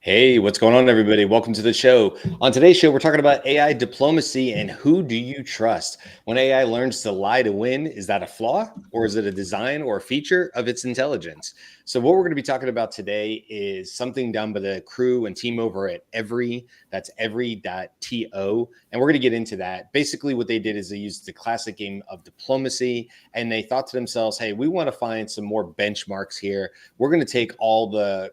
Hey, what's going on, everybody? Welcome to the show. On today's show, we're talking about AI diplomacy and who do you trust? When AI learns to lie to win, is that a flaw or is it a design or a feature of its intelligence? So, what we're going to be talking about today is something done by the crew and team over at that's every.to. And we're going to get into that. Basically, what they did is they used the classic game of diplomacy and they thought to themselves, hey, we want to find some more benchmarks here. We're going to take all the,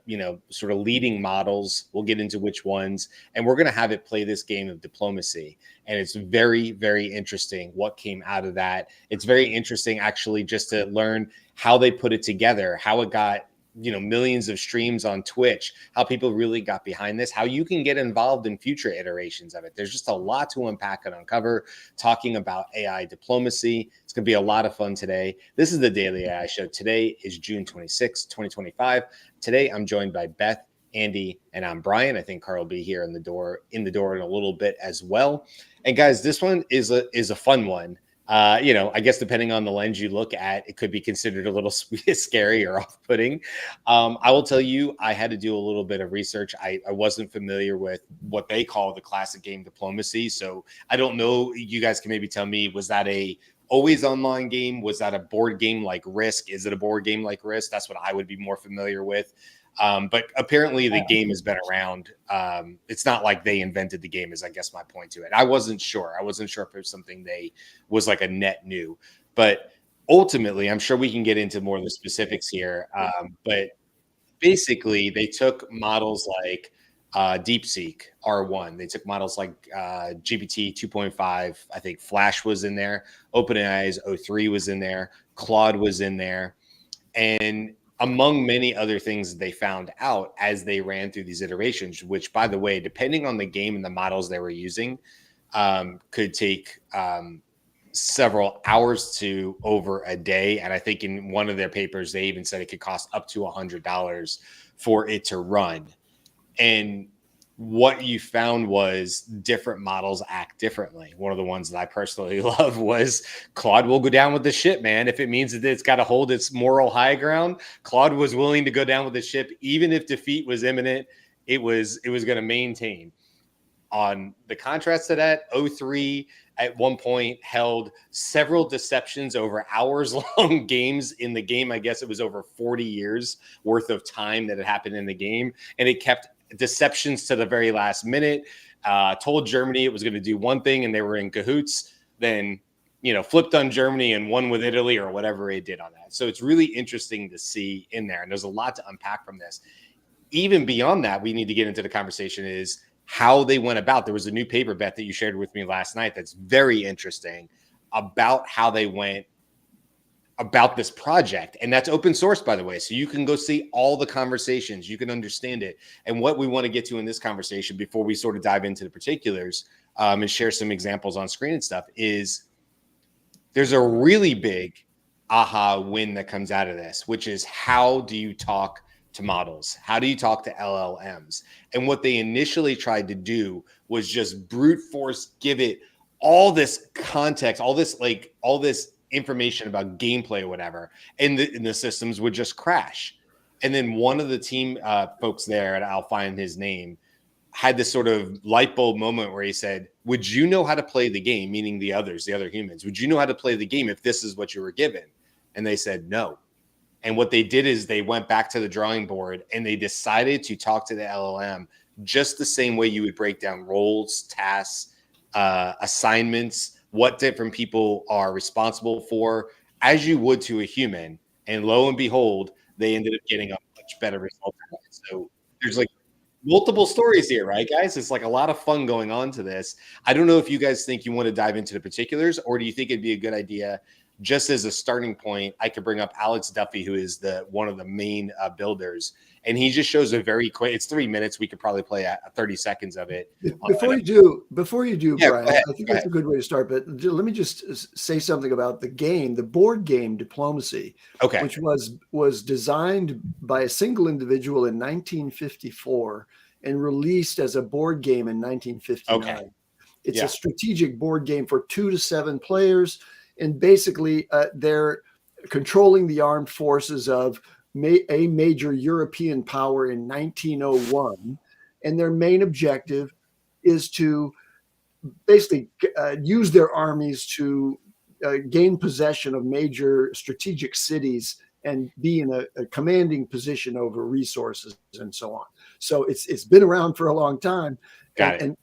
sort of leading models. We'll get into which ones, and we're going to have it play this game of diplomacy. And it's very, very interesting what came out of that. It's very interesting, actually, just to learn how they put it together, how it got, millions of streams on Twitch, how people really got behind this, how you can get involved in future iterations of it. There's just a lot to unpack and uncover talking about AI diplomacy. It's going to be a lot of fun today. This is the Daily AI Show. Today is June 26, 2025. Today, I'm joined by Beth, Andy, and I'm Brian. I think Carl will be here in the door in a little bit as well. And guys, this one is a fun one. I guess depending on the lens you look at, it could be considered a little scary or off-putting. I will tell you, I had to do a little bit of research. I wasn't familiar with what they call the classic game diplomacy. So I don't know. You guys can maybe tell me, was that a always online game? Was that a board game like Risk? Is it a board game like Risk? That's what I would be more familiar with. But apparently the game has been around. It's not like they invented the game, is I guess my point to it. I wasn't sure if it was something they was like a net new, but ultimately I'm sure we can get into more of the specifics here. But basically they took models like DeepSeek R1. They took models like GPT 2.5. I think Flash was in there. OpenAI's O3 was in there. Claude was in there. And among many other things they found out as they ran through these iterations, which, by the way, depending on the game and the models they were using, could take several hours to over a day. And I think in one of their papers, they even said it could cost up to $100 for it to run. And what you found was different models act differently. One of the ones that I personally love was Claude will go down with the ship, man. If it means that it's got to hold its moral high ground, Claude was willing to go down with the ship, even if defeat was imminent. It was going to maintain. On the contrast to that, O3 at one point held several deceptions over hours-long games in the game. I guess it was over 40 years worth of time that had happened in the game, and it kept deceptions to the very last minute. Told Germany it was going to do one thing and they were in cahoots, then flipped on Germany and won with Italy or whatever it did on that. So it's really interesting to see in there, and there's a lot to unpack from this. Even beyond that, we need to get into the conversation is how they went about. There was a new paper, Beth, that you shared with me last night that's very interesting about how they went about this project, and that's open source, by the way, so you can go see all the conversations, you can understand it. And what we want to get to in this conversation before we sort of dive into the particulars and share some examples on screen and stuff is there's a really big aha win that comes out of this, which is how do you talk to models? How do you talk to LLMs? And what they initially tried to do was just brute force, give it all this context, all this information about gameplay or whatever, and the systems would just crash. And then one of the team folks there, and I'll find his name, had this sort of light bulb moment where he said, would you know how to play the game? Meaning the other humans. Would you know how to play the game if this is what you were given? And they said no. And what they did is they went back to the drawing board and they decided to talk to the LLM just the same way you would break down roles, tasks, assignments, what different people are responsible for, as you would to a human. And lo and behold, they ended up getting a much better result. So there's like multiple stories here, right, guys? It's like a lot of fun going on to this. I don't know if you guys think you want to dive into the particulars, or do you think it'd be a good idea just as a starting point? I could bring up Alex Duffy, who is one of the main builders, and he just shows a very quick. It's 3 minutes. We could probably play 30 seconds of it. Before you do, yeah, Brian, I think that's a good way to start. But let me just say something about the game, the board game Diplomacy, okay, which was designed by a single individual in 1954 and released as a board game in 1959. Okay. It's a strategic board game for 2 to 7 players, and basically they're controlling the armed forces of a major European power in 1901, and their main objective is to basically use their armies to gain possession of major strategic cities and be in a commanding position over resources and so on. So it's been around for a long time. Got it. And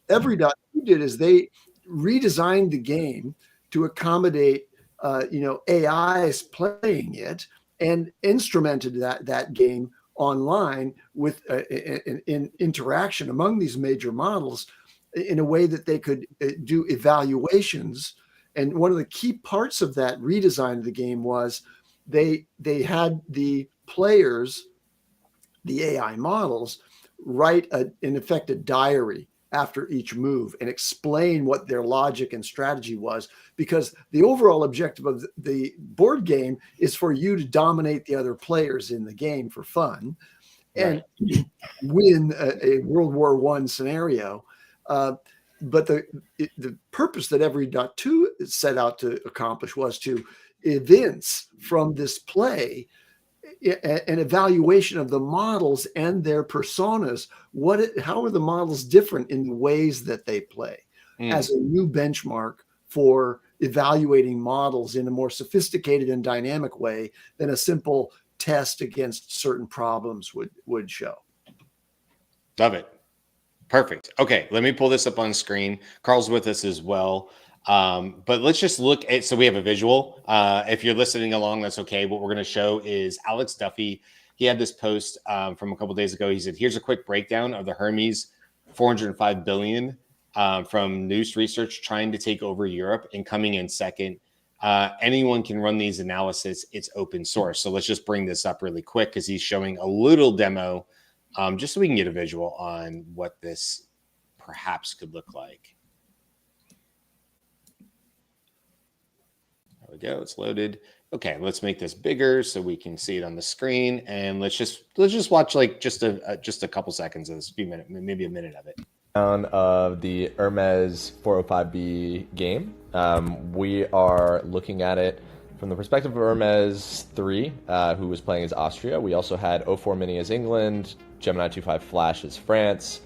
EveryDot did is they redesigned the game to accommodate AIs playing it, and instrumented that game online with in interaction among these major models in a way that they could do evaluations. And one of the key parts of that redesign of the game was they had the players, the AI models, write in effect a diary after each move and explain what their logic and strategy was, because the overall objective of the board game is for you to dominate the other players in the game for fun and win a World War I scenario. But the purpose that EveryDot2 set out to accomplish was to evince from this play an evaluation of the models and their personas. How are the models different in the ways that they play as a new benchmark for evaluating models in a more sophisticated and dynamic way than a simple test against certain problems would show. Love it. Perfect. Okay, let me pull this up on screen. Carl's with us as well. But let's just look at, so we have a visual. If you're listening along, that's okay. What we're going to show is Alex Duffy. He had this post from a couple of days ago. He said, here's a quick breakdown of the Hermes 405 billion from News Research trying to take over Europe and coming in second. Anyone can run these analysis. It's open source. So let's just bring this up really quick because he's showing a little demo just so we can get a visual on what this perhaps could look like. There we go. It's loaded. Okay, let's make this bigger so we can see it on the screen, and let's just watch like just a couple seconds of this, maybe a minute of it. Of the Hermes 405B game, we are looking at it from the perspective of Hermes 3, who was playing as Austria. We also had 04 Mini as England, Gemini 2.5 Flash as France,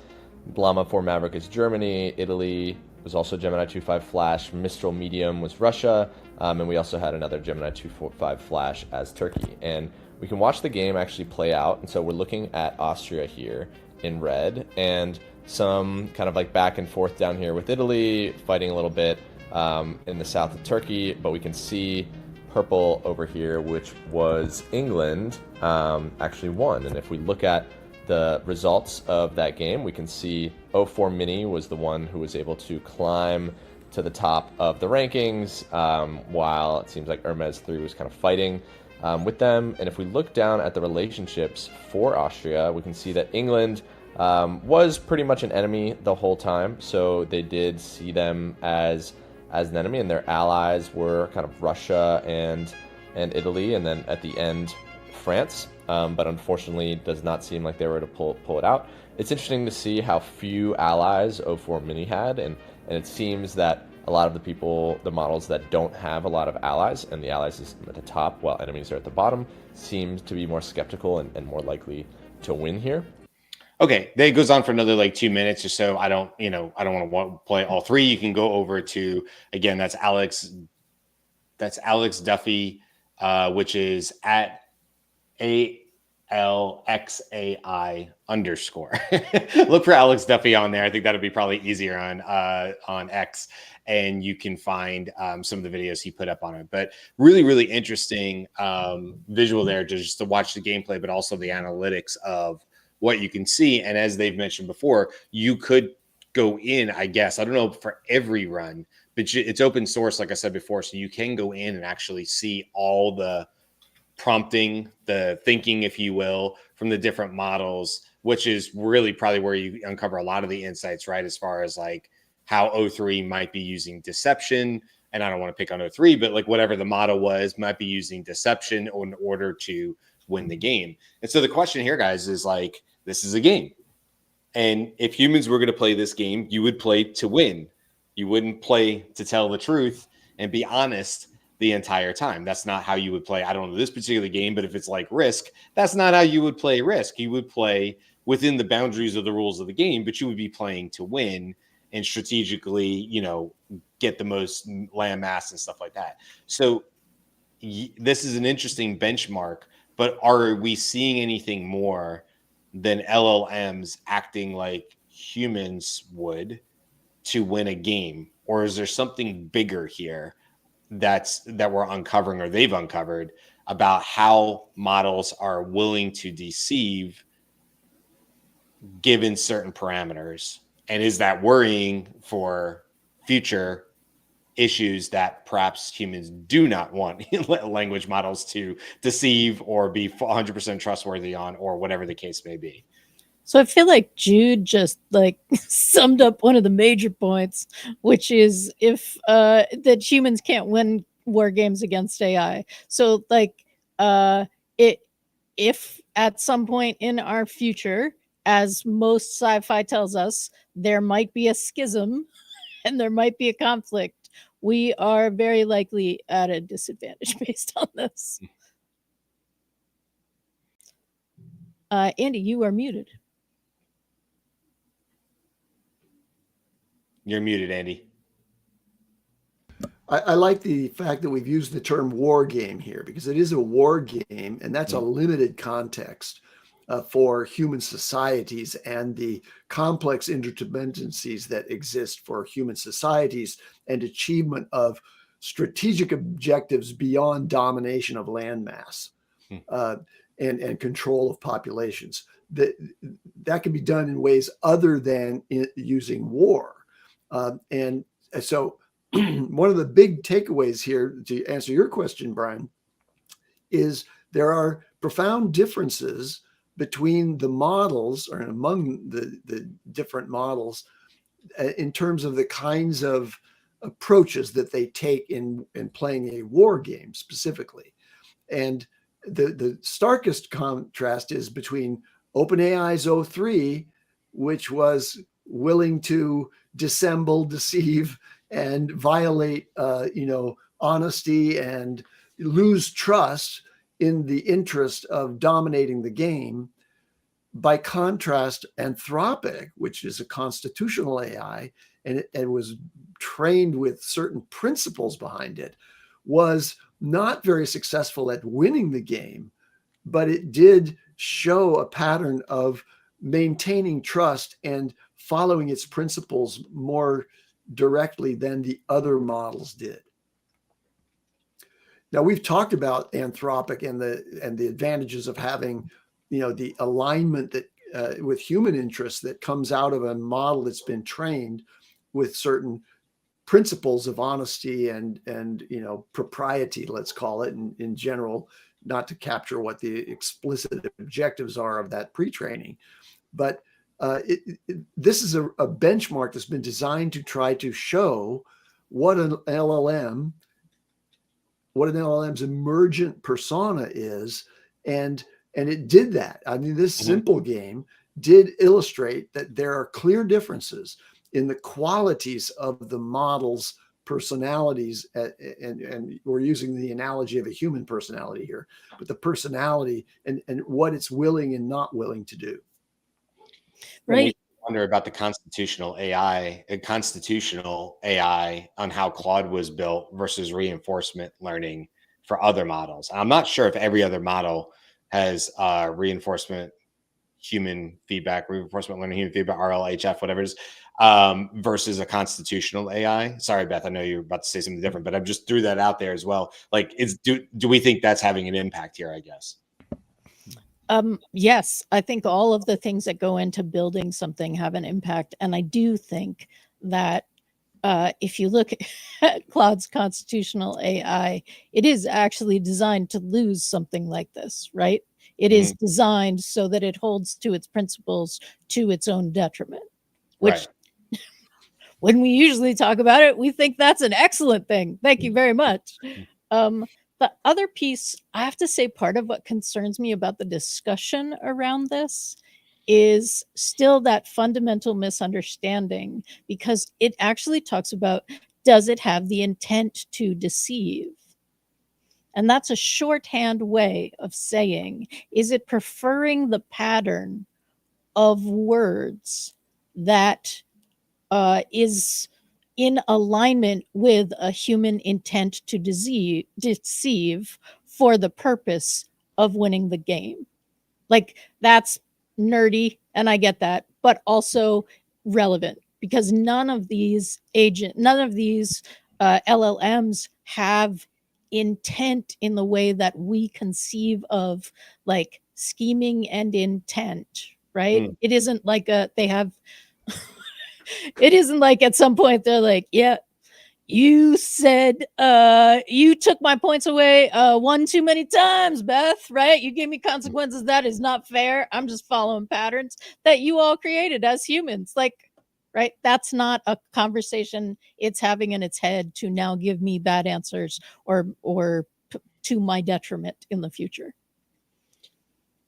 Llama 4 Maverick as Germany, Italy was also Gemini 2.5 Flash, Mistral Medium was Russia, and we also had another Gemini 2.5 Flash as Turkey. And we can watch the game actually play out. And so we're looking at Austria here in red, and some kind of like back and forth down here with Italy, fighting a little bit in the south of Turkey, but we can see purple over here, which was England, actually won. And if we look at the results of that game, we can see 04 Mini was the one who was able to climb to the top of the rankings, while it seems like Hermes 3 was kind of fighting with them. And if we look down at the relationships for Austria, we can see that England was pretty much an enemy the whole time. So they did see them as an enemy, and their allies were kind of Russia and Italy, and then at the end, France. But unfortunately, it does not seem like they were to pull it out. It's interesting to see how few allies 04 Mini had, and it seems that a lot of the models that don't have a lot of allies, and the allies is at the top while enemies are at the bottom, seems to be more skeptical and more likely to win here. Okay, that goes on for another like 2 minutes or so. I don't want to play all three. You can go over to, again, that's Alex Duffy, which is at ALXAI_. Look for Alex Duffy on there. I think that'll be probably easier on X, and you can find some of the videos he put up on it. But really, really interesting visual there just to watch the gameplay, but also the analytics of what you can see. And as they've mentioned before, you could go in, I guess, I don't know for every run, but it's open source, like I said before, so you can go in and actually see all the prompting, the thinking, if you will, from the different models, which is really probably where you uncover a lot of the insights, right? As far as like how 03 might be using deception. And I don't want to pick on 03, but like whatever the model was, might be using deception in order to win the game. And so the question here, guys, is like, this is a game. And if humans were going to play this game, you would play to win. You wouldn't play to tell the truth and be honest the entire time. That's not how you would play, I don't know, this particular game, but if it's like Risk, that's not how you would play Risk. You would play within the boundaries of the rules of the game, but you would be playing to win and strategically, you know, get the most land mass and stuff like that. So this is an interesting benchmark, but are we seeing anything more than LLMs acting like humans would to win a game? Or is there something bigger here that we're uncovering, or they've uncovered, about how models are willing to deceive given certain parameters? And is that worrying for future issues that perhaps humans do not want language models to deceive or be 100% trustworthy on, or whatever the case may be? So I feel like Jude just like summed up one of the major points, which is if that humans can't win war games against AI. So like if at some point in our future, as most sci-fi tells us, there might be a schism and there might be a conflict, we are very likely at a disadvantage based on this. Andy, you are muted. You're muted, Andy. I like the fact that we've used the term war game here, because it is a war game, and that's a limited context for human societies and the complex interdependencies that exist for human societies and achievement of strategic objectives beyond domination of landmass and control of populations. That can be done in ways other than using war. And so one of the big takeaways here, to answer your question, Brian, is there are profound differences between the models, or among the different models, in terms of the kinds of approaches that they take in playing a war game specifically. And the starkest contrast is between OpenAI's O3, which was willing to dissemble, deceive, and violate, honesty and lose trust in the interest of dominating the game. By contrast, Anthropic, which is a constitutional AI, and it was trained with certain principles behind it, was not very successful at winning the game, but it did show a pattern of maintaining trust and following its principles more directly than the other models did. Now, we've talked about Anthropic and the advantages of having, the alignment that with human interests that comes out of a model that's been trained with certain principles of honesty and propriety, let's call it, in general, not to capture what the explicit objectives are of that pre-training. But this is a benchmark that's been designed to try to show what an LLM's emergent persona is, and it did that. I mean, this simple game did illustrate that there are clear differences in the qualities of the model's personalities, and we're using the analogy of a human personality here, but the personality and what it's willing and not willing to do. Right. Wonder about the constitutional AI on how Claude was built versus reinforcement learning for other models. I'm not sure if every other model has reinforcement learning, human feedback, RLHF, whatever it is, versus a constitutional AI. Sorry, Beth, I know you're about to say something different, but I just threw that out there as well. Like, do we think that's having an impact here, I guess? Yes, I think all of the things that go into building something have an impact. And I do think that if you look at Claude's constitutional AI, it is actually designed to lose something like this, right? It is designed so that it holds to its principles to its own detriment, which when we usually talk about it, we think that's an excellent thing. Thank you very much. The other piece, I have to say, part of what concerns me about the discussion around this is still that fundamental misunderstanding, because it actually talks about, does it have the intent to deceive? And that's a shorthand way of saying, is it preferring the pattern of words that is in alignment with a human intent to deceive for the purpose of winning the game. Like, that's nerdy, and I get that, but also relevant, because none of these LLMs have intent in the way that we conceive of, like, scheming and intent, right? It isn't like they have it isn't like at some point they're like, yeah, you said you took my points away one too many times, Beth, right? You gave me consequences. That is not fair. I'm just following patterns that you all created as humans. Like, right? That's not a conversation it's having in its head to now give me bad answers or to my detriment in the future.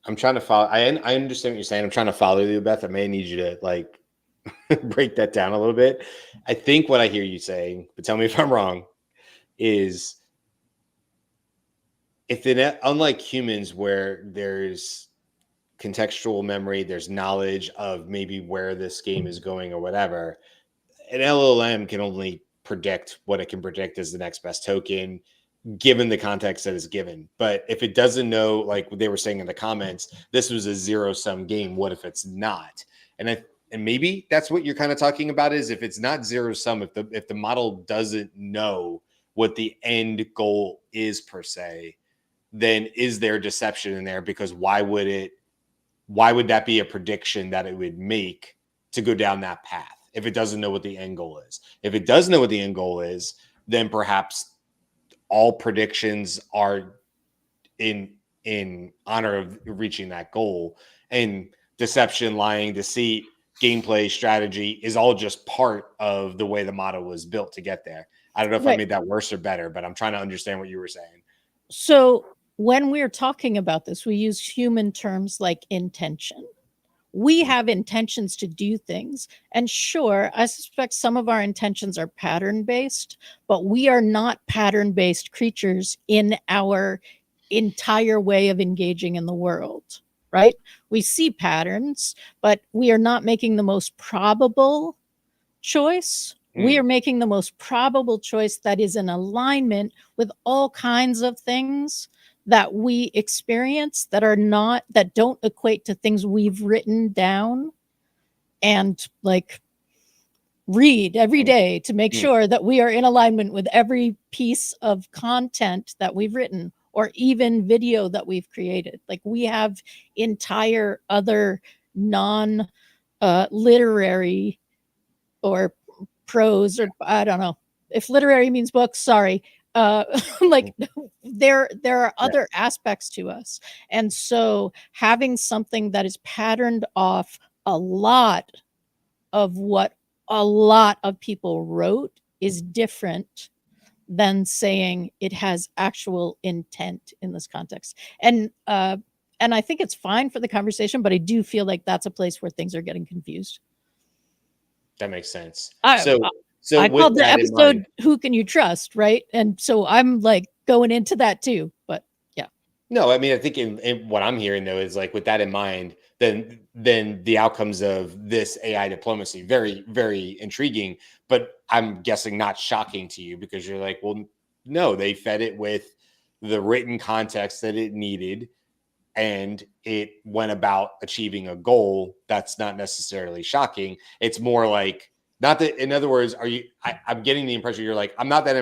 I'm trying to follow. I understand what you're saying. I'm trying to follow you, Beth. I may need you to like break that down a little bit. I think what I hear you saying, but tell me if I'm wrong, is if it, unlike humans where there's contextual memory, there's knowledge of maybe where this game is going or whatever, an LLM can only predict what it can predict as the next best token given the context that is given. But if it doesn't know, like they were saying in the comments, this was a zero-sum game, what if it's not? And maybe that's what you're kind of talking about, is if it's not zero-sum, if the model doesn't know what the end goal is per se, then is there deception in there? Because why would that be a prediction that it would make to go down that path if it doesn't know what the end goal is? If it does know what the end goal is, then perhaps all predictions are in honor of reaching that goal, and deception, lying, deceit, gameplay, strategy is all just part of the way the model was built to get there. I don't know if I made that worse or better, but I'm trying to understand what you were saying. So when we're talking about this, we use human terms like intention. We have intentions to do things. And sure, I suspect some of our intentions are pattern-based, but we are not pattern-based creatures in our entire way of engaging in the world, right? We see patterns, but we are not making the most probable choice. We are making the most probable choice that is in alignment with all kinds of things that we experience that don't equate to things we've written down and like read every day to make sure that we are in alignment with every piece of content that we've written or even video that we've created. Like, we have entire other non literary or prose, or I don't know if literary means books, sorry, like there are other aspects to us. And so having something that is patterned off a lot of what a lot of people wrote is different than saying it has actual intent in this context. And I think it's fine for the conversation, but I do feel like that's a place where things are getting confused. That makes sense. So I called the episode "Who Can You Trust?" right? And so I'm like going into that too. But yeah. No, I mean, I think in what I'm hearing though is like with that in mind, then the outcomes of this AI diplomacy, very, very intriguing, but I'm guessing not shocking to you, because you're like, well, no, they fed it with the written context that it needed, and it went about achieving a goal. That's not necessarily shocking. It's more like, not that, in other words, I'm getting the impression you're like, I'm not that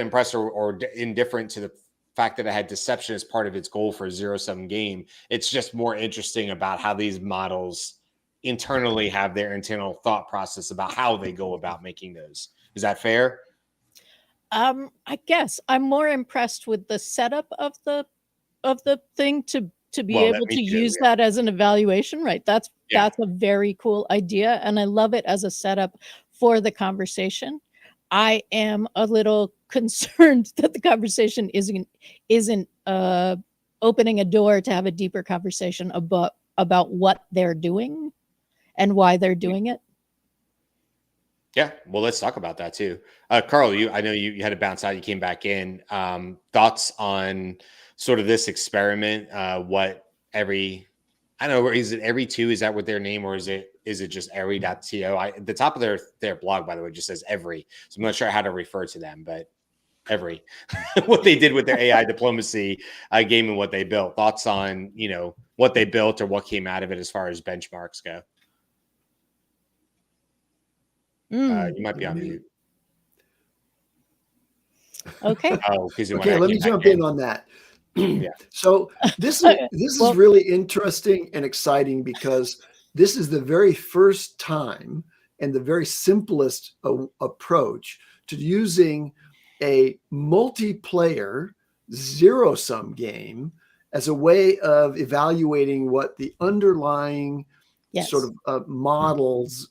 impressed or indifferent to the fact that it had deception as part of its goal for a zero-sum game. It's just more interesting about how these models internally have their internal thought process about how they go about making those. Is that fair? I guess I'm more impressed with the setup of the thing to be able to use that as an evaluation, right? That's a very cool idea, and I love it as a setup for the conversation. I am a little concerned that the conversation isn't opening a door to have a deeper conversation about what they're doing and why they're doing it. Yeah, well, let's talk about that too. Carl, I know you had to bounce out. You came back in. Thoughts on sort of this experiment? What every I don't know, is it every two? Is that what their name, or is it just every.to? The top of their blog, by the way, just says every. So I'm not sure how to refer to them, but every what they did with their AI diplomacy game and what they built. Thoughts on what they built or what came out of it as far as benchmarks go. You might be on mute. Okay. Oh, okay. Let me jump in on that. Yeah. So this is really interesting and exciting because this is the very first time and the very simplest approach to using a multiplayer zero-sum game as a way of evaluating what the underlying sort of models,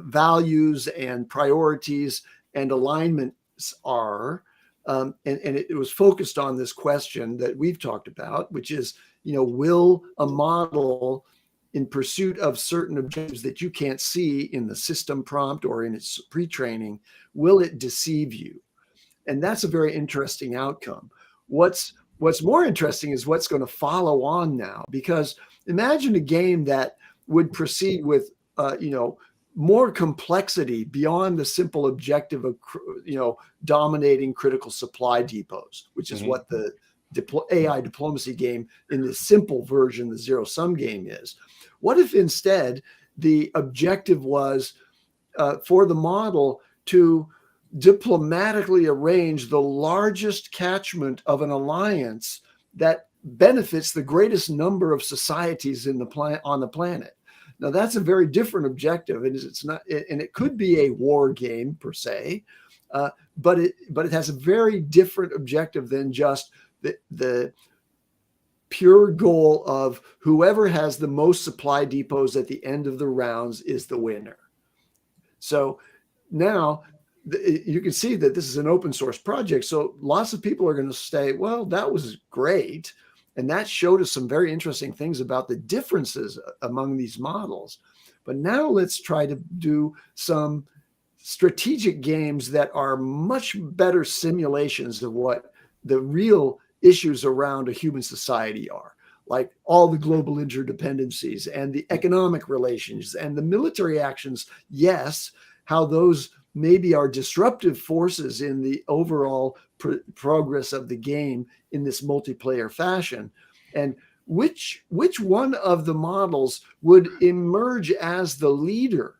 values and priorities and alignments are. And it was focused on this question that we've talked about, which is, will a model in pursuit of certain objectives that you can't see in the system prompt or in its pre-training, will it deceive you? And that's a very interesting outcome. What's more interesting is what's going to follow on now, because imagine a game that would proceed with, more complexity beyond the simple objective of, dominating critical supply depots, which is what the AI diplomacy game in the simple version, the zero-sum game is. What if instead the objective was for the model to diplomatically arrange the largest catchment of an alliance that benefits the greatest number of societies on the planet? Now that's a very different objective, and it's not, and it could be a war game per se, but it has a very different objective than just the pure goal of whoever has the most supply depots at the end of the rounds is the winner. So now you can see that this is an open source project. So lots of people are going to say, well, that was great. And that showed us some very interesting things about the differences among these models. But now let's try to do some strategic games that are much better simulations of what the real issues around a human society are, like all the global interdependencies and the economic relations and the military actions. Yes, how those maybe are disruptive forces in the overall progress of the game in this multiplayer fashion, and which one of the models would emerge as the leader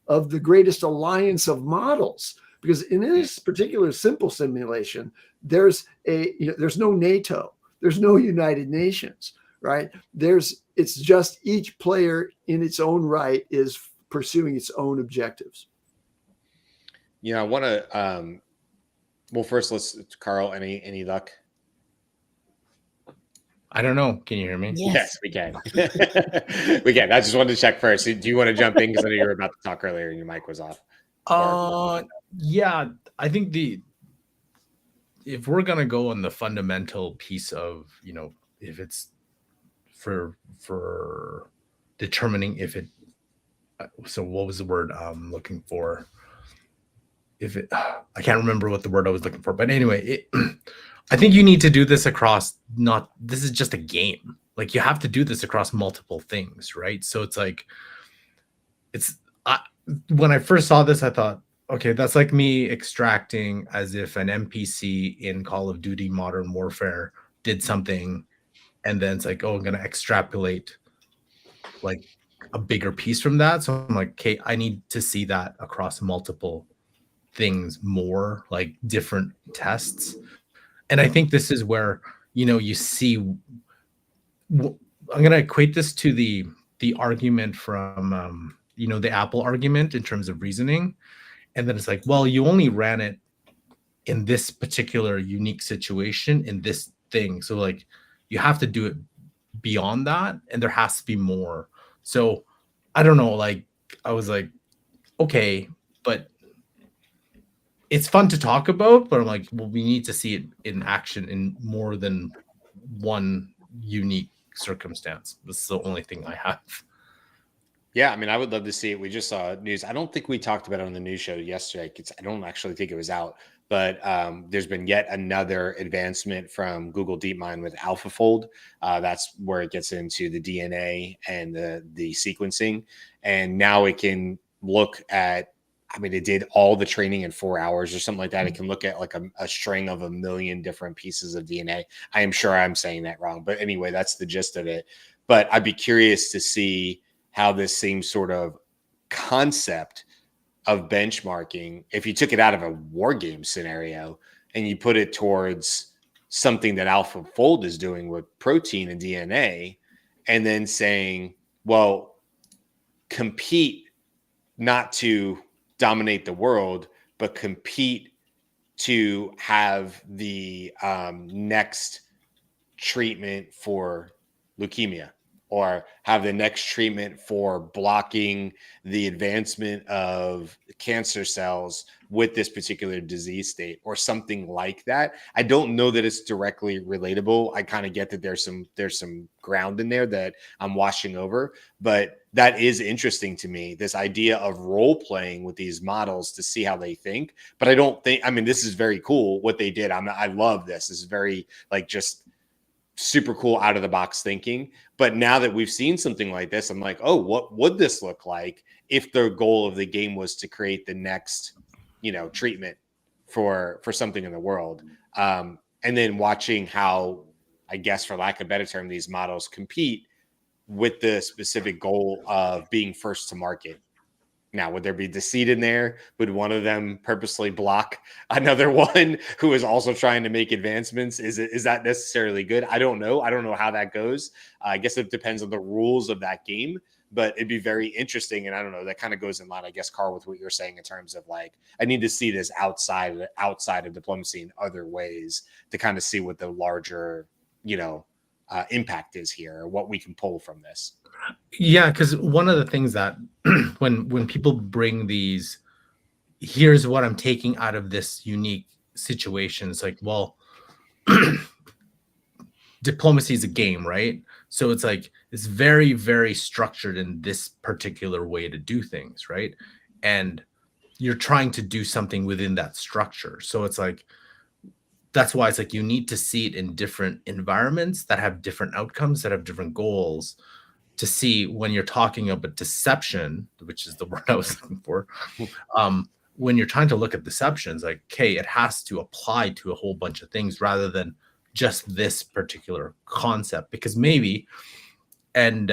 of the greatest alliance of models? Because in this particular simple simulation, there's no NATO, there's no United Nations, right? It's just each player in its own right is pursuing its own objectives. I want to. Well, first, Carl. Any luck? I don't know. Can you hear me? Yes, we can. We can. I just wanted to check first. Do you want to jump in because I know you were about to talk earlier and your mic was off? Yeah. I think if we're gonna go on the fundamental piece of, if it's for determining if it. So what was the word I'm looking for? I can't remember what the word I was looking for, but anyway, I think you need to do this across, this is just a game. Like you have to do this across multiple things, right? So it's like, when I first saw this, I thought, okay, that's like me extracting as if an NPC in Call of Duty Modern Warfare did something. And then it's like, oh, I'm going to extrapolate like a bigger piece from that. So I'm like, okay, I need to see that across multiple things more, like different tests. And I think this is where, you see, I'm going to equate this to the argument from, the Apple argument in terms of reasoning. And then it's like, well, you only ran it in this particular unique situation in this thing. So like, you have to do it beyond that. And there has to be more. So I don't know, like, I was like, okay, but it's fun to talk about, but I'm like, well, we need to see it in action in more than one unique circumstance. This is the only thing I have. Yeah, I would love to see it. We just saw news. I don't think we talked about it on the news show yesterday. I don't actually think it was out, but there's been yet another advancement from Google DeepMind with AlphaFold. That's where it gets into the DNA and the sequencing. And now it can look at, I mean, it did all the training in 4 hours or something like that. It can look at like a string of 1 million different pieces of DNA. I am sure I'm saying that wrong, but anyway, that's the gist of it. But I'd be curious to see how this same sort of concept of benchmarking, if you took it out of a war game scenario and you put it towards something that AlphaFold is doing with protein and DNA, and then saying, well, compete not to dominate the world, but compete to have the next treatment for leukemia, or have the next treatment for blocking the advancement of cancer cells with this particular disease state, or something like that. I don't know that it's directly relatable. I kind of get that there's some ground in there that I'm washing over, but that is interesting to me, this idea of role playing with these models to see how they think. But I don't think, I mean, this is very cool what they did. I love this. This is very like just super cool out of the box thinking. But now that we've seen something like this, I'm like, oh, what would this look like if the goal of the game was to create the next, treatment for something in the world? And then watching how, I guess, for lack of a better term, these models compete with the specific goal of being first to market. Now, would there be deceit in there? Would one of them purposely block another one who is also trying to make advancements? Is that necessarily good? I don't know. I don't know how that goes. I guess it depends on the rules of that game, but it'd be very interesting. And I don't know, that kind of goes in line, I guess, Carl, with what you're saying in terms of like, I need to see this outside of diplomacy in other ways to kind of see what the larger, impact is here, or what we can pull from this. Yeah, because one of the things that when people bring these, here's what I'm taking out of this unique situation, it's like, well, diplomacy is a game, right? So it's like, it's very, very structured in this particular way to do things, right? And you're trying to do something within that structure. So it's like, that's why it's like you need to see it in different environments that have different outcomes, that have different goals, to see when you're talking about deception, which is the word I was looking for. When you're trying to look at deceptions, like, okay, it has to apply to a whole bunch of things rather than just this particular concept. Because maybe, and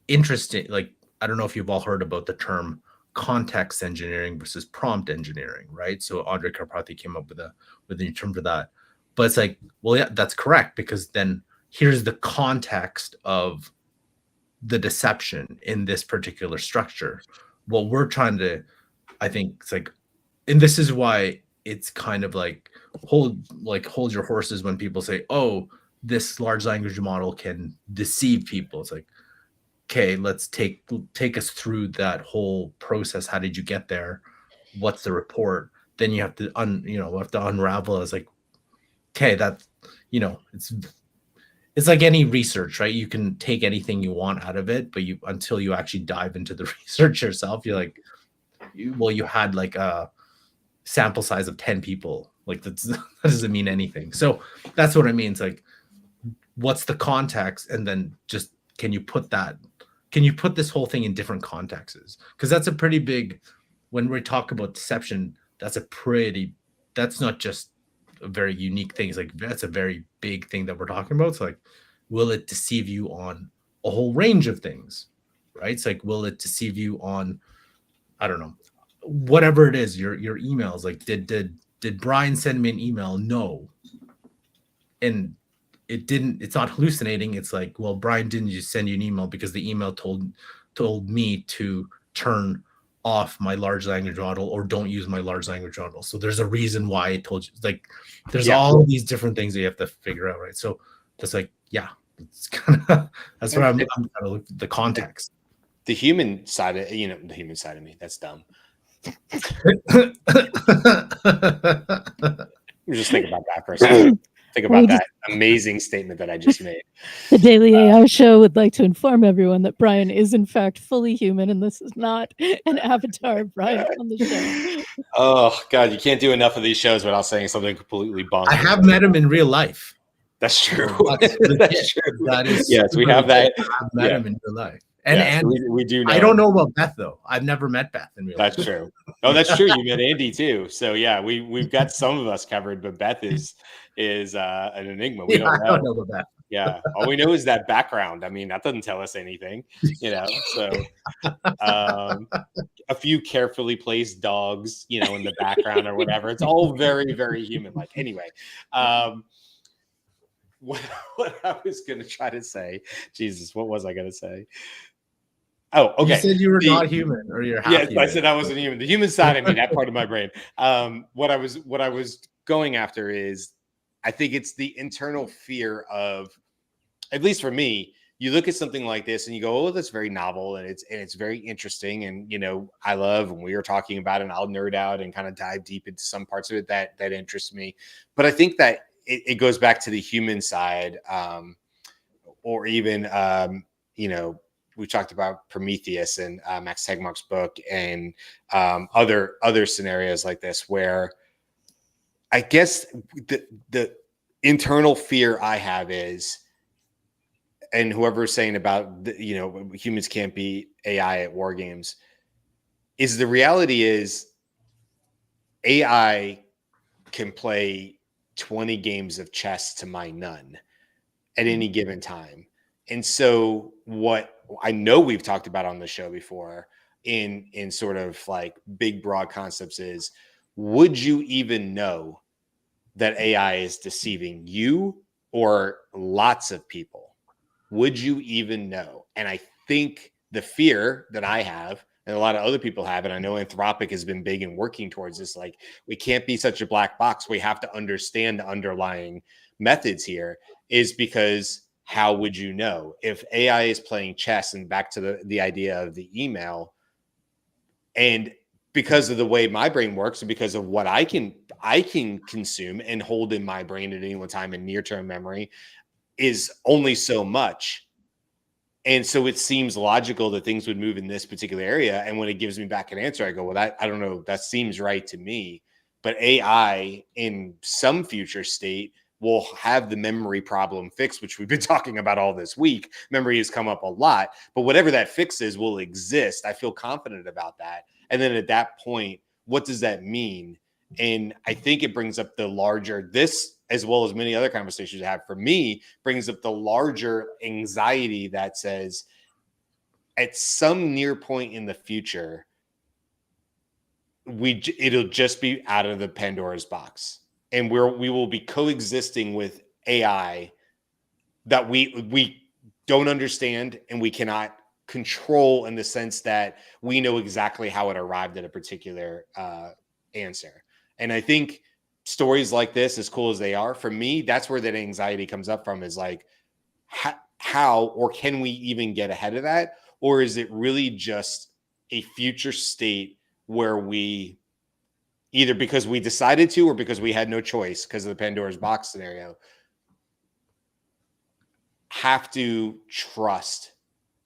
interesting, like, I don't know if you've all heard about the term context engineering versus prompt engineering, right? So Andre Karpathy came up with a new term for that. But it's like, well, yeah, that's correct, because then here's the context of the deception in this particular structure. What we're trying to, I think, it's like, and this is why it's kind of like hold your horses when people say, oh, this large language model can deceive people. It's like, okay, let's take us through that whole process. How did you get there? What's the report? Then you have to unravel. It's like, okay, that's, it's like any research, right? You can take anything you want out of it, but until you actually dive into the research yourself, you're like, you had like a sample size of 10 people. Like that doesn't mean anything. So that's what I mean. It's like, what's the context? And then just, can you put this whole thing in different contexts? Because that's a pretty big, when we talk about deception, that's not just a very unique thing. It's like, that's a very big thing that we're talking about. It's like, will it deceive you on a whole range of things, right? It's like, will it deceive you on, I don't know, whatever it is, your emails? Like, did Brian send me an email? No. And it's not hallucinating. It's like, well, Brian didn't just send you an email because the email told me to turn off my large language model or don't use my large language model. So there's a reason why I told you. Like, there's all of these different things that you have to figure out, right? So that's like, yeah, it's kind of, that's what I'm kind of looking at the context. The human side of, the human side of me, that's dumb. Just think about that for a second. Think about that amazing statement that I just made. The Daily AI Show would like to inform everyone that Brian is in fact fully human, and this is not an avatar of Brian on the show. Oh God, you can't do enough of these shows without saying something completely bonkers. I have met him in real life. That's true. That's That's true. That is yes, we have that. I've met him in real life. And yes, and we do know. I don't know about Beth though. I've never met Beth in real life. That's true. Oh, that's true. You met Andy too. So yeah, we've got some of us covered, but Beth is an enigma. We I don't know about Beth. Yeah, all we know is that background. I mean, that doesn't tell us anything, you know. So, a few carefully placed dogs, you know, in the background or whatever. It's all very, very human-like. Anyway, what I was going to try to say, Jesus, what was I going to say? Oh, okay. You said you were not human, or you're half human. I said I wasn't human. The human side of me, that part of my brain. What I was going after is, I think it's the internal fear of, at least for me, you look at something like this and you go, oh, that's very novel and it's very interesting. And, you know, I love when we were talking about it, and I'll nerd out and kind of dive deep into some parts of it that interest me. But I think that it goes back to the human side, or even, you know, we talked about Prometheus and Max Tegmark's book, and other scenarios like this, where I guess the internal fear I have is, and whoever's saying about, you know, humans can't beat AI at war games, is the reality is AI can play 20 games of chess to my none at any given time. And so what I know we've talked about on the show before in sort of like big, broad concepts is, would you even know that AI is deceiving you or lots of people? Would you even know? And I think the fear that I have, and a lot of other people have, and I know Anthropic has been big in working towards this, like, we can't be such a black box. We have to understand the underlying methods here, is because how would you know? If AI is playing chess, and back to the idea of the email, and because of the way my brain works and because of what I can consume and hold in my brain at any one time in near-term memory, is only so much. And so it seems logical that things would move in this particular area. And when it gives me back an answer, I go, well, I don't know, that seems right to me. But AI in some future state will have the memory problem fixed, which we've been talking about all this week. Memory has come up a lot, but whatever that fix is will exist. I feel confident about that. And then at that point, what does that mean? And I think it brings up the larger, this, as well as many other conversations I have, for me, brings up the larger anxiety that says, at some near point in the future, it'll just be out of the Pandora's box, and we will be coexisting with AI that we don't understand and we cannot control, in the sense that we know exactly how it arrived at a particular answer. And I think stories like this, as cool as they are, for me, that's where that anxiety comes up from, is like, how or can we even get ahead of that? Or is it really just a future state where we, either because we decided to or because we had no choice because of the Pandora's box scenario, have to trust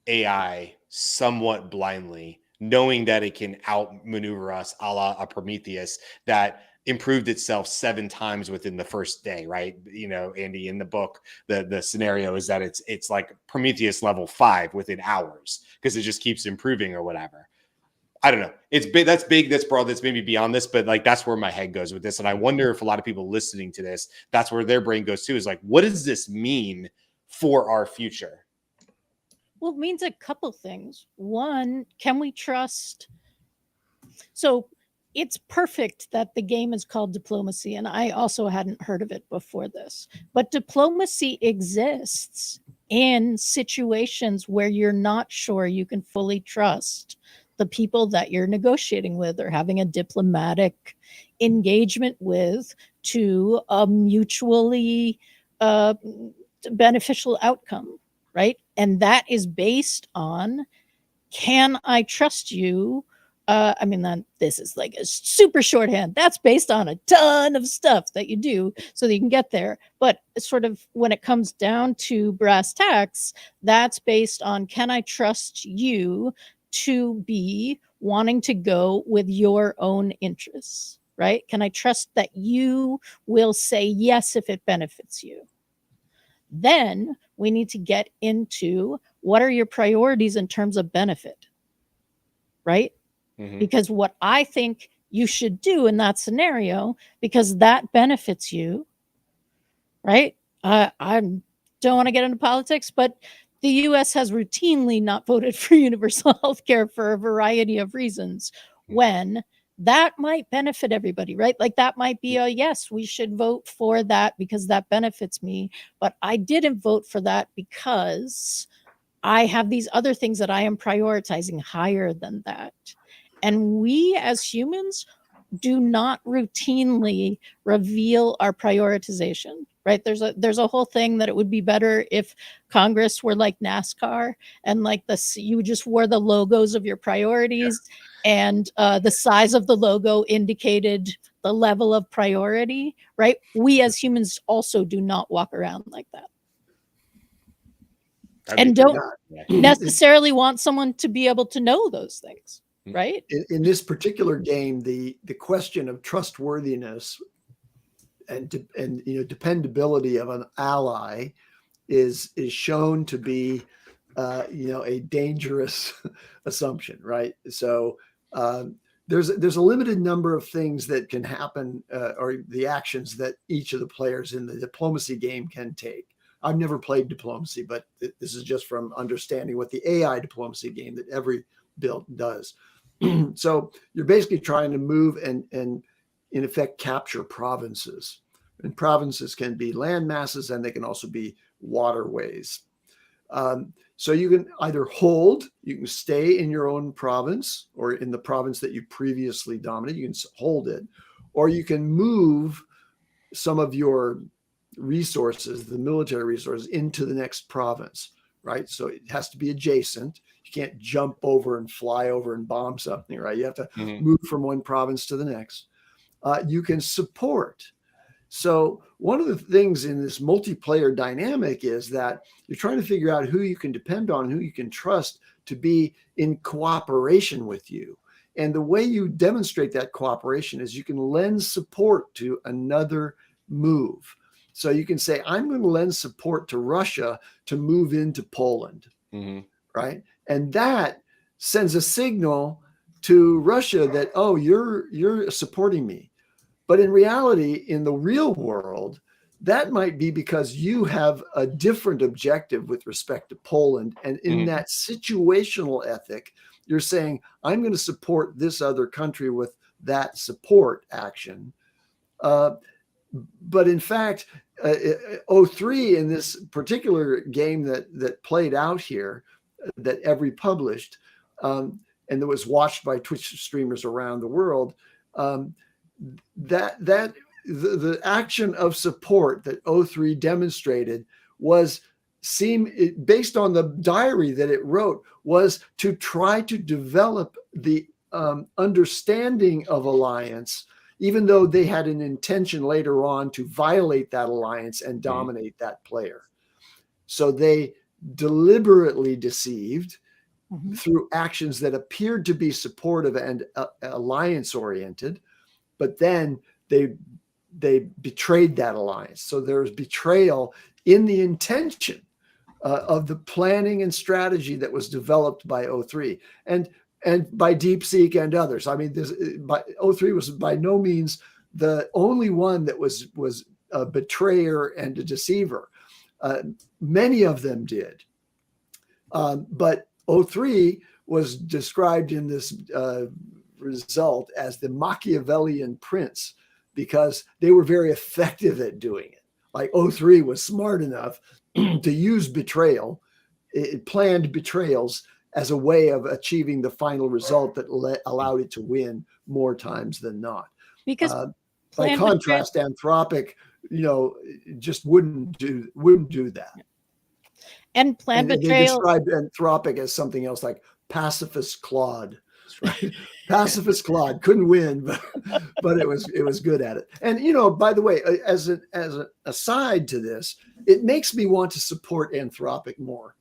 AI somewhat blindly, knowing that it can outmaneuver us, a la a Prometheus that improved itself 7 times within the first day, right? You know, Andy, in the book, the scenario is that it's like Prometheus level 5 within hours, because it just keeps improving or whatever. I don't know. It's big. That's big. That's broad. That's maybe beyond this, but like, that's where my head goes with this. And I wonder if a lot of people listening to this, that's where their brain goes too, is like, what does this mean for our future? Well, it means a couple things. One, can we trust? So it's perfect that the game is called diplomacy, and I also hadn't heard of it before this. But diplomacy exists in situations where you're not sure you can fully trust the people that you're negotiating with or having a diplomatic engagement with to a mutually beneficial outcome, right? And that is based on, can I trust you I mean, this is like a super shorthand. That's based on a ton of stuff that you do so that you can get there. But sort of when it comes down to brass tacks, that's based on, can I trust you to be wanting to go with your own interests, right? Can I trust that you will say yes if it benefits you? Then we need to get into, what are your priorities in terms of benefit, right? Because what I think you should do in that scenario, because that benefits you, right? I don't want to get into politics, but the US has routinely not voted for universal health care for a variety of reasons, when that might benefit everybody, right? Like that might be a, yes, we should vote for that because that benefits me. But I didn't vote for that because I have these other things that I am prioritizing higher than that. And we as humans do not routinely reveal our prioritization, right? There's a whole thing that it would be better if Congress were like NASCAR, and like you just wore the logos of your priorities, and the size of the logo indicated the level of priority, right? We as humans also do not walk around like that. And don't necessarily want someone to be able to know those things, right? In this particular game, the question of trustworthiness and dependability of an ally is shown to be a dangerous assumption, right? So there's a limited number of things that can happen, or the actions that each of the players in the diplomacy game can take. I've never played diplomacy, but this is just from understanding what the AI diplomacy game that every build does. So you're basically trying to move and in effect capture provinces. And provinces can be land masses, and they can also be waterways. So you can either hold, you can stay in your own province or in the province that you previously dominated, you can hold it, or you can move some of your resources, the military resources, into the next province, right? So it has to be adjacent. You can't jump over and fly over and bomb something, right? You have to move from one province to the next. You can support. So one of the things in this multiplayer dynamic is that you're trying to figure out who you can depend on, who you can trust to be in cooperation with you. And the way you demonstrate that cooperation is you can lend support to another move. So you can say, I'm going to lend support to Russia to move into Poland, right? And that sends a signal to Russia that, oh, you're supporting me. But in reality, in the real world, that might be because you have a different objective with respect to Poland. And in that situational ethic, you're saying, I'm going to support this other country with that support action. But in fact, 03 in this particular game that played out here, that every published, and that was watched by Twitch streamers around the world, the action of support that 03 demonstrated was based on the diary that it wrote, was to try to develop the understanding of alliance, even though they had an intention later on to violate that alliance and dominate that player. So they deliberately deceived through actions that appeared to be supportive and alliance oriented, but then they betrayed that alliance. So there's betrayal in the intention of the planning and strategy that was developed by 03 and by DeepSeek and others. I mean, 03 was by no means the only one that was a betrayer and a deceiver. Many of them did. But 03 was described in this result as the Machiavellian prince, because they were very effective at doing it. Like 03 was smart enough to use betrayal, planned betrayals, as a way of achieving the final result that allowed it to win more times than not. Because by contrast, Anthropic, just wouldn't do that. And planned betrayal. They described Anthropic as something else, like pacifist Claude. right? Pacifist Claude couldn't win, but it was good at it. And by the way, as an aside to this, it makes me want to support Anthropic more,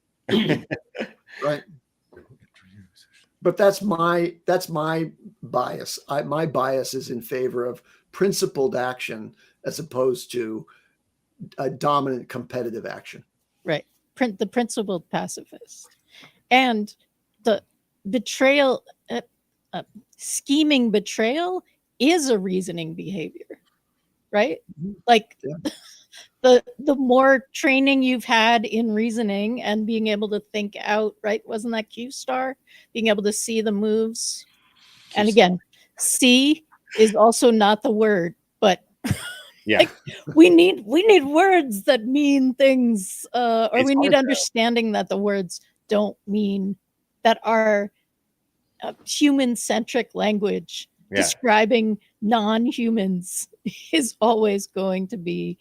right? But that's my bias. My bias is in favor of principled action as opposed to a dominant competitive action. Right. The principled pacifist. And the betrayal, scheming betrayal is a reasoning behavior, right? Like the more training you've had in reasoning and being able to think out, right? Wasn't that Q star? Being able to see the moves. And again, see is also not the word, but Yeah. like we need words that mean things, or It's we need hard, understanding that the words don't mean that are human-centric language describing non-humans is always going to be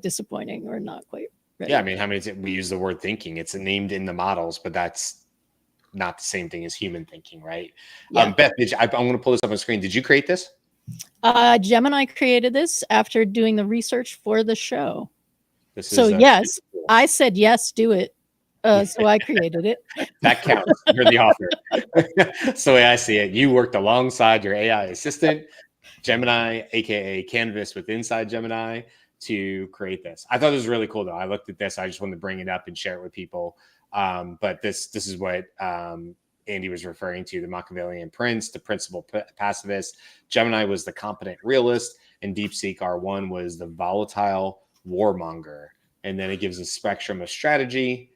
disappointing or not quite right. Yeah, I mean, how many we use the word thinking? It's named in the models, but that's not the same thing as human thinking, right? Yeah. Beth, I'm going to pull this up on the screen. Did you create this? Gemini created this after doing the research for the show. So is yes, cool. I said yes, do it. So I created it. That counts. You're the author. That's the way I see it. You worked alongside your AI assistant, Gemini, aka Canvas with Inside Gemini, to create this. I thought it was really cool, though. I looked at this. I just wanted to bring it up and share it with people. But this is what Andy was referring to: the Machiavellian prince, the principal pacifist. Gemini was the competent realist, and DeepSeek R1 was the volatile warmonger. And then it gives a spectrum of strategy,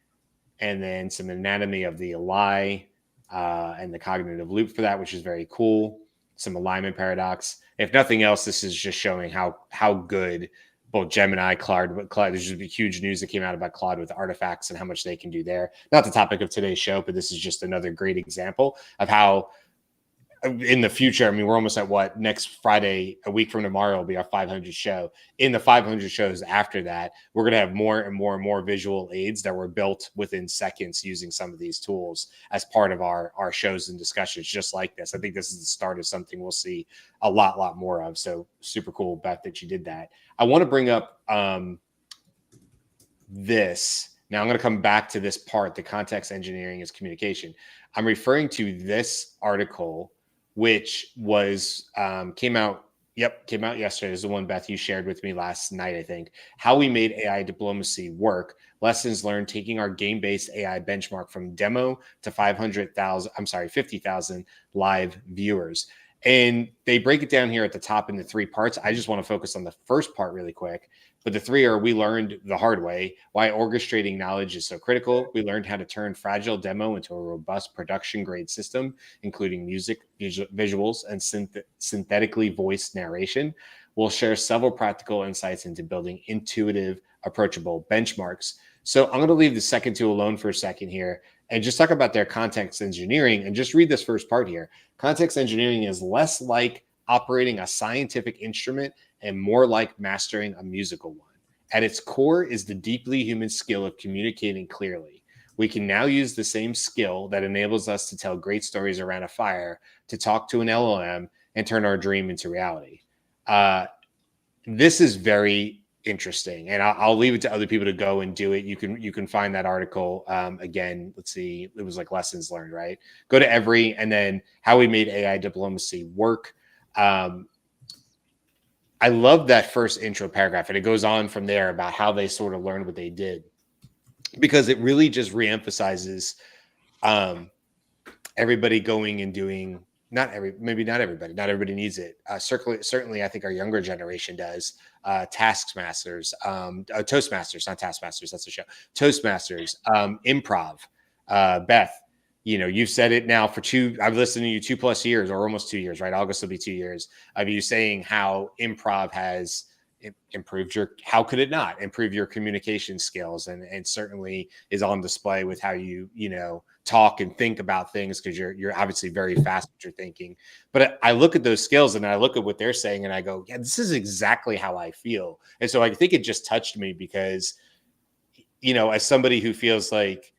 and then some anatomy of the lie and the cognitive loop for that, which is very cool. Some alignment paradox. If nothing else, this is just showing how good both Gemini, Claude, there's just huge news that came out about Claude with artifacts and how much they can do there. Not the topic of today's show, but this is just another great example of how in the future, I mean, we're almost at what, next Friday, a week from tomorrow will be our 500 show. In the 500 shows after that, we're going to have more and more and more visual aids that were built within seconds using some of these tools as part of our shows and discussions just like this. I think this is the start of something we'll see a lot more of. So super cool, Beth, that you did that. I want to bring up this. Now I'm going to come back to this part, the context engineering is communication. I'm referring to this article, which was came out yesterday. This is the one, Beth, you shared with me last night, I think. How we made AI diplomacy work. Lessons learned taking our game-based AI benchmark from demo to 50,000 live viewers. And they break it down here at the top into 3 parts. I just want to focus on the first part really quick. But the 3 are: we learned the hard way why orchestrating knowledge is so critical. We learned how to turn fragile demo into a robust production grade system, including music, visuals, and synthetically voiced narration. We'll share several practical insights into building intuitive, approachable benchmarks. So I'm going to leave the second 2 alone for a second here and just talk about their context engineering and just read this first part here. Context engineering is less like operating a scientific instrument and more like mastering a musical one. At its core is the deeply human skill of communicating clearly. We can now use the same skill that enables us to tell great stories around a fire to talk to an LLM and turn our dream into reality. This is very interesting, and I'll leave it to other people to go and do it. You can find that article again. Let's see, it was like lessons learned, right? Go to every, and then how we made AI diplomacy work. I love that first intro paragraph, and it goes on from there about how they sort of learned what they did, because it really just reemphasizes everybody going and doing. Not everybody needs it. Certainly, I think our younger generation does. Toastmasters, not Taskmasters. That's the show. Toastmasters, improv. Beth, you've said it now for I've listened to you 2+ years, or almost 2 years, right? August will be 2 years of you saying how improv has improved how could it not improve your communication skills, and certainly is on display with how you talk and think about things, because you're obviously very fast with your thinking. But I look at those skills and I look at what they're saying and I go, yeah, this is exactly how I feel. And so I think it just touched me because, as somebody who feels like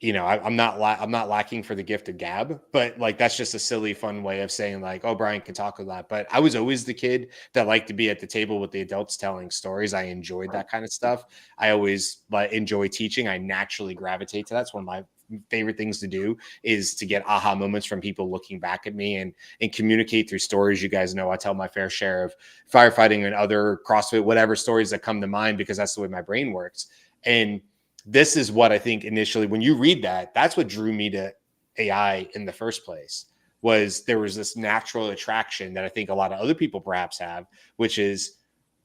I'm not lacking for the gift of gab, but like that's just a silly, fun way of saying like, oh, Brian can talk a lot. But I was always the kid that liked to be at the table with the adults telling stories. I enjoyed that kind of stuff. I always enjoy teaching. I naturally gravitate to that. It's one of my favorite things to do is to get aha moments from people looking back at me and communicate through stories. You guys know I tell my fair share of firefighting and other CrossFit, whatever stories that come to mind, because that's the way my brain works. And this is what I think initially, when you read that, that's what drew me to AI in the first place, was there was this natural attraction that I think a lot of other people perhaps have, which is,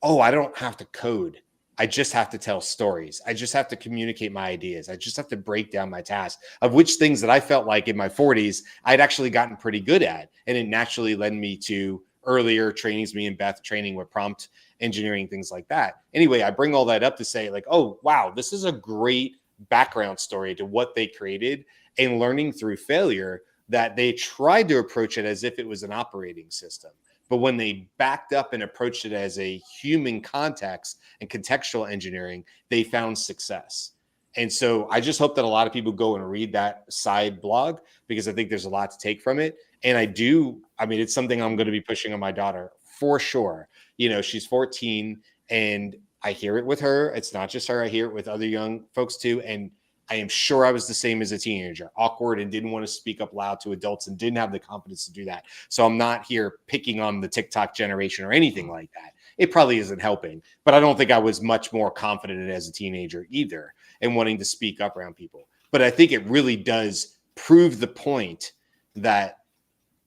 oh, I don't have to code. I just have to tell stories. I just have to communicate my ideas. I just have to break down my tasks, of which things that I felt like in my 40s, I'd actually gotten pretty good at. And it naturally led me to earlier trainings, me and Beth training with prompt engineering, things like that. Anyway, I bring all that up to say like, oh, wow, this is a great background story to what they created, and learning through failure that they tried to approach it as if it was an operating system. But when they backed up and approached it as a human context and contextual engineering, they found success. And so I just hope that a lot of people go and read that side blog, because I think there's a lot to take from it. And it's something I'm going to be pushing on my daughter for sure. She's 14 and I hear it with her. It's not just her. I hear it with other young folks too. And I am sure I was the same as a teenager, awkward and didn't want to speak up loud to adults and didn't have the confidence to do that. So I'm not here picking on the TikTok generation or anything like that. It probably isn't helping, but I don't think I was much more confident as a teenager either in wanting to speak up around people. But I think it really does prove the point that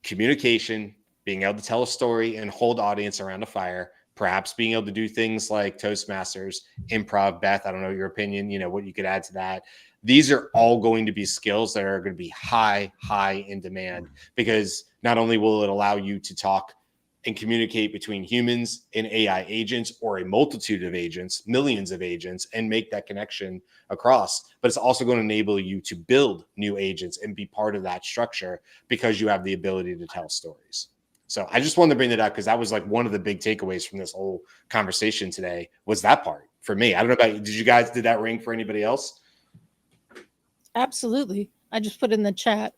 communication, being able to tell a story and hold audience around a fire, perhaps being able to do things like Toastmasters, improv. Beth, I don't know your opinion, what you could add to that. These are all going to be skills that are going to be high in demand, because not only will it allow you to talk and communicate between humans and AI agents, or a multitude of agents, millions of agents, and make that connection across, but it's also going to enable you to build new agents and be part of that structure, because you have the ability to tell stories. So I just wanted to bring that up, because that was like one of the big takeaways from this whole conversation today, was that part for me. I don't know about you. Did that ring for anybody else? Absolutely. I just put in the chat,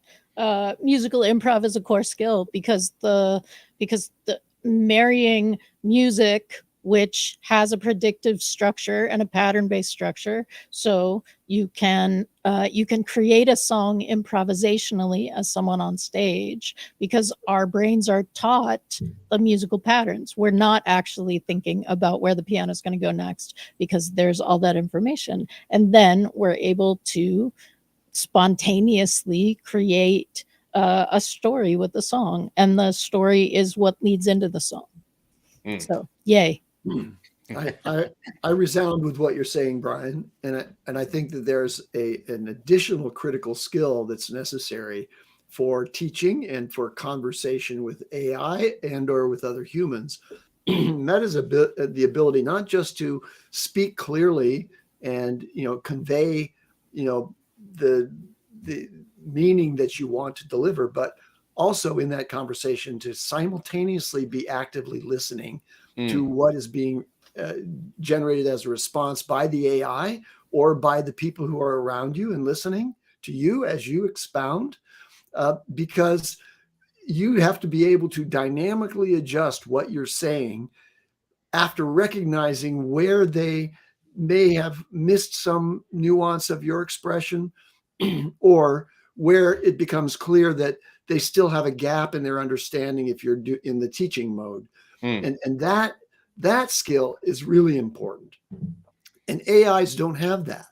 musical improv is a core skill, because the marrying music, which has a predictive structure and a pattern-based structure, so you can create a song improvisationally as someone on stage, because our brains are taught the musical patterns. We're not actually thinking about where the piano is going to go next, because there's all that information, and then we're able to spontaneously create a story with the song, and the story is what leads into the song. So yay. I resound with what you're saying, Brian, and I think that there's an additional critical skill that's necessary for teaching and for conversation with AI and or with other humans. That is the ability not just to speak clearly and convey the meaning that you want to deliver, but also in that conversation to simultaneously be actively listening to what is being generated as a response by the AI or by the people who are around you, and listening to you as you expound, because you have to be able to dynamically adjust what you're saying after recognizing where they may have missed some nuance of your expression, or where it becomes clear that they still have a gap in their understanding if you're in the teaching mode. And that skill is really important. And AIs don't have that.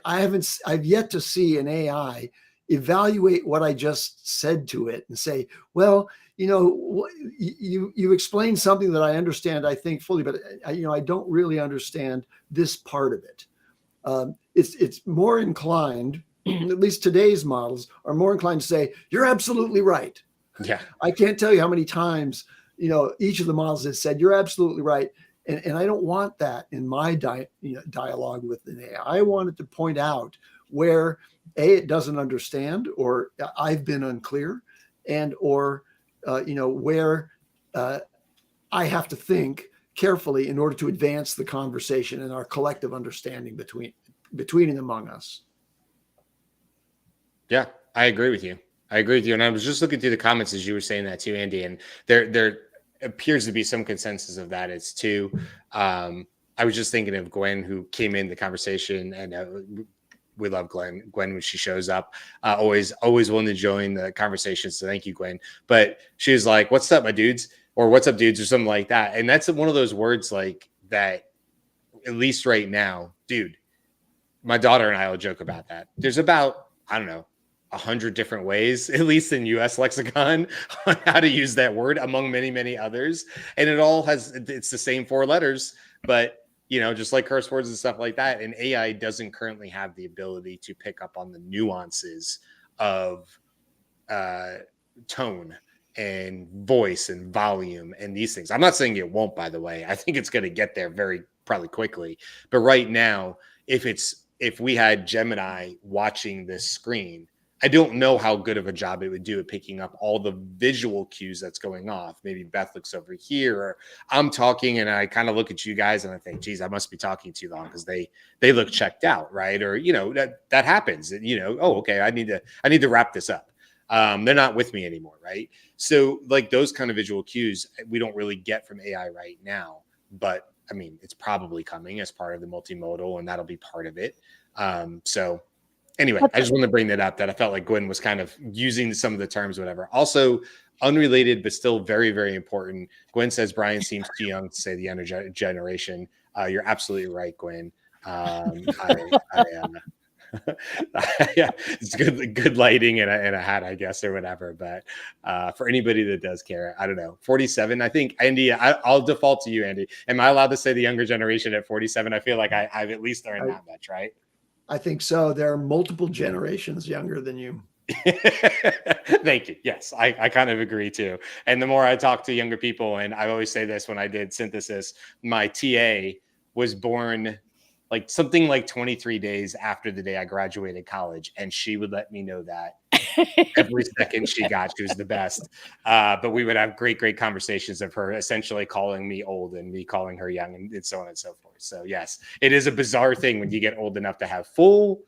I've yet to see an AI evaluate what I just said to it and say, well, you explained something that I understand, I think fully, but I don't really understand this part of it. It's more inclined, at least today's models are more inclined to say, you're absolutely right. Yeah. I can't tell you how many times, each of the models has said, you're absolutely right. And I don't want that in my dialogue with an AI. I wanted to point out where it doesn't understand, or I've been unclear, and or where I have to think carefully in order to advance the conversation and our collective understanding between and among us. Yeah, I agree with you. I agree with you. And I was just looking through the comments as you were saying that too, Andy. And there appears to be some consensus of that. It's too. I was just thinking of Gwen, who came in the conversation, and we love Gwen. Gwen, when she shows up, always willing to join the conversation. So thank you, Gwen. But she was like, "What's up, my dudes?" or "What's up, dudes?" or something like that. And that's one of those words like that. At least right now, dude. My daughter and I will joke about that. There's about, I don't know, 100 different ways, at least in US lexicon, on how to use that word, among many, many others. And it's the same 4 letters, but just like curse words and stuff like that. And AI doesn't currently have the ability to pick up on the nuances of tone and voice and volume and these things. I'm not saying it won't, by the way. I think it's going to get there very probably quickly. But right now, if we had Gemini watching this screen, I don't know how good of a job it would do at picking up all the visual cues that's going off. Maybe Beth looks over here, or I'm talking and I kind of look at you guys and I think, geez, I must be talking too long because they look checked out, right? Or that happens. Oh, okay, I need to wrap this up. They're not with me anymore, right? So like those kind of visual cues we don't really get from AI right now, but I mean, it's probably coming as part of the multimodal, and that'll be part of it. So anyway, I just want to bring that up, that I felt like Gwen was kind of using some of the terms, whatever. Also, unrelated, but still very, very important. Gwen says Brian seems too young to say the younger generation. You're absolutely right, Gwen. Yeah, it's good lighting and a hat, I guess, or whatever. But for anybody that does care, I don't know. 47, I think, Andy, I'll default to you, Andy. Am I allowed to say the younger generation at 47? I feel like I've at least learned that much, right? I think so. There are multiple generations younger than you. Thank you. Yes, I kind of agree too. And the more I talk to younger people, and I always say this when I did synthesis, my TA was born like something like 23 days after the day I graduated college. And she would let me know that every second she got, she was the best. But we would have great conversations of her essentially calling me old and me calling her young, and so on and so forth. So yes, it is a bizarre thing when you get old enough to have full,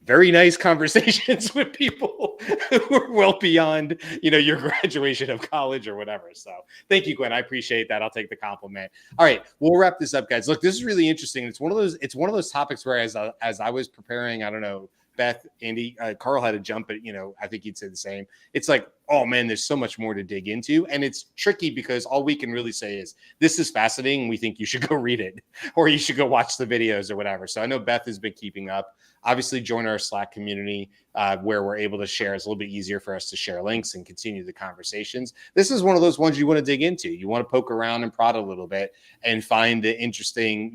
very nice conversations with people who are well beyond, your graduation of college or whatever. So thank you, Gwen. I appreciate that. I'll take the compliment. All right, we'll wrap this up, guys. Look, this is really interesting. It's one of those topics where as I was preparing, I don't know, Beth, Andy, Carl had to jump, but I think he'd say the same. It's like, oh man, there's so much more to dig into, and it's tricky because all we can really say is this is fascinating. We think you should go read it, or you should go watch the videos or whatever. So I know Beth has been keeping up. Obviously, join our Slack community where we're able to share. It's a little bit easier for us to share links and continue the conversations. This is one of those ones you want to dig into. You want to poke around and prod a little bit and find the interesting,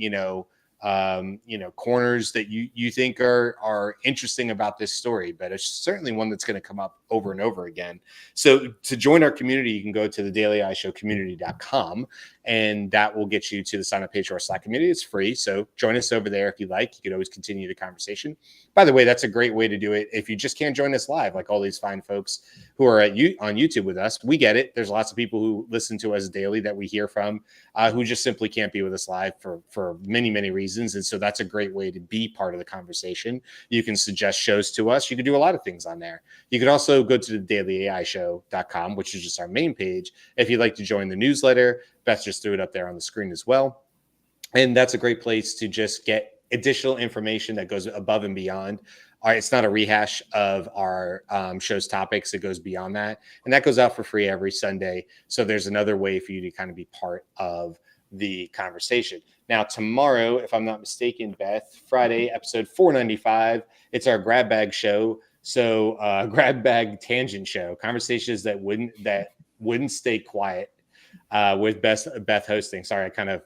corners that you think are interesting about this story, but it's certainly one that's going to come up over and over again. So to join our community, you can go to thedailyishowcommunity.com, and that will get you to the sign up page for our Slack community. It's free. So join us over there if you like. You could always continue the conversation. By the way, that's a great way to do it. If you just can't join us live, like all these fine folks who are on YouTube with us, we get it. There's lots of people who listen to us daily that we hear from who just simply can't be with us live for many, many reasons. And so that's a great way to be part of the conversation. You can suggest shows to us. You can do a lot of things on there. You could also go to thedailyAIshow.com, which is just our main page. If you'd like to join the newsletter, Beth just threw it up there on the screen as well. And that's a great place to just get additional information that goes above and beyond. All right, it's not a rehash of our show's topics. It goes beyond that. And that goes out for free every Sunday. So there's another way for you to kind of be part of the conversation. Now, tomorrow, if I'm not mistaken, Beth, Friday, episode 495, it's our grab bag show. So grab bag tangent show, conversations that wouldn't stay quiet with Beth hosting. Sorry, I kind of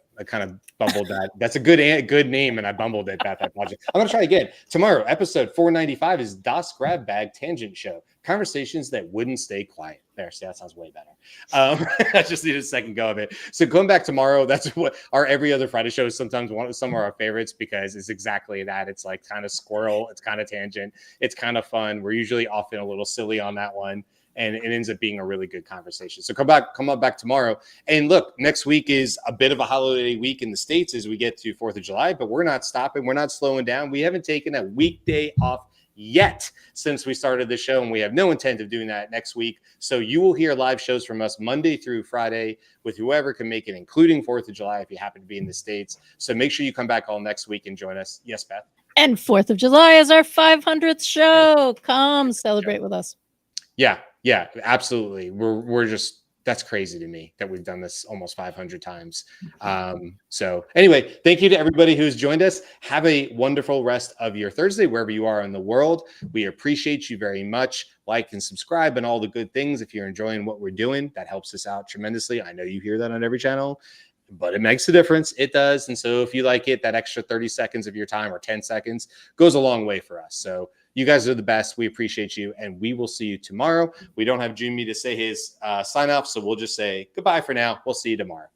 bumbled that. That's a good name, and I bumbled it, Beth. I apologize. I'm gonna try again. Tomorrow, episode 495 is Das Grab Bag Tangent Show. Conversations that wouldn't stay quiet. There, see, that sounds way better. I just need a second go of it. So going back tomorrow, that's what our every other Friday show is sometimes some of our favorites because it's exactly that. It's like kind of squirrel, it's kind of tangent, it's kind of fun. We're usually often a little silly on that one. And it ends up being a really good conversation. So come on back tomorrow. And look, next week is a bit of a holiday week in the States as we get to 4th of July, but we're not stopping. We're not slowing down. We haven't taken a weekday off yet since we started the show, and we have no intent of doing that next week. So you will hear live shows from us Monday through Friday with whoever can make it, including 4th of July if you happen to be in the States. So make sure you come back all next week and join us. Yes, Beth? And 4th of July is our 500th show. Come celebrate with us. Yeah, absolutely. We're just, that's crazy to me that we've done this almost 500 times. So anyway, thank you to everybody who's joined us. Have a wonderful rest of your Thursday, wherever you are in the world. We appreciate you very much. Like and subscribe and all the good things. If you're enjoying what we're doing, that helps us out tremendously. I know you hear that on every channel, but it makes a difference. It does. And so if you like it, that extra 30 seconds of your time or 10 seconds goes a long way for us. So you guys are the best. We appreciate you, and we will see you tomorrow. We don't have Jimmy to say his sign off, so we'll just say goodbye for now. We'll see you tomorrow.